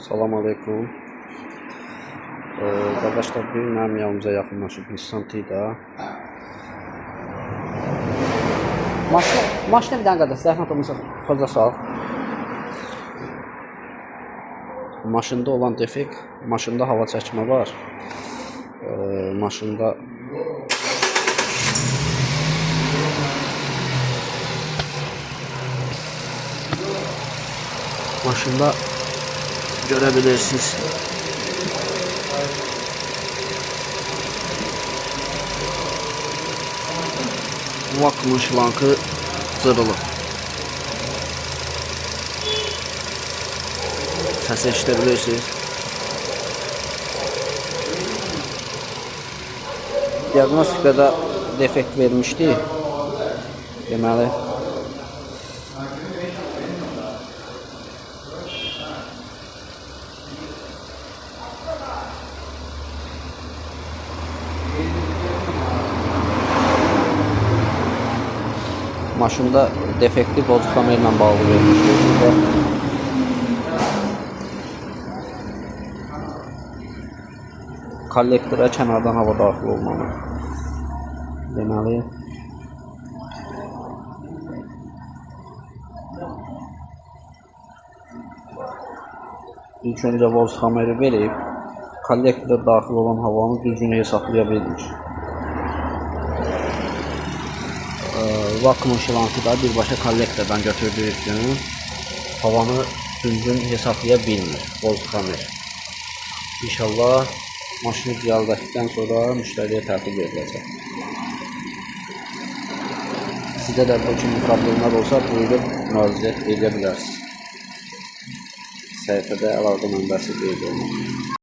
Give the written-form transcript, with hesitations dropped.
Salam aleykum. Qardaşlar, bir mənim yanımıza yaxınlaşıb Nissan Tiida. Maşına bir dənə qədər zəhmət olmasa xoca sal. Maşında olan defekt, maşında hava çəkmə var. Maşında görebilirsiniz. Vakuum şlankı cırılıb. Səsi eşidebilirsiniz. Diagnostikada defekt vermişdi. Deməli, maşında defekti bozuk kamerayla bağlı vermişdir. Kollektora kənardan hava daxil olmalı. Deməli, ilk öncə bozuk kamera verib, kollektora daxil olan havanı düzgün hesablaya bilmiş. Vakuum şlankı da birbaşa kollektordan götürdüyü üçün havanı düzgün hesablaya bilmir bozuk kamera. İnşallah maşını düzəldikdən sonra müştəriyə təhvil veriləcək. Sizdə də bu kimi problemlər olsa, buyurub müraciət edə bilərsiniz. Səhifədə əlaqə nömrəsi qeyd olunur.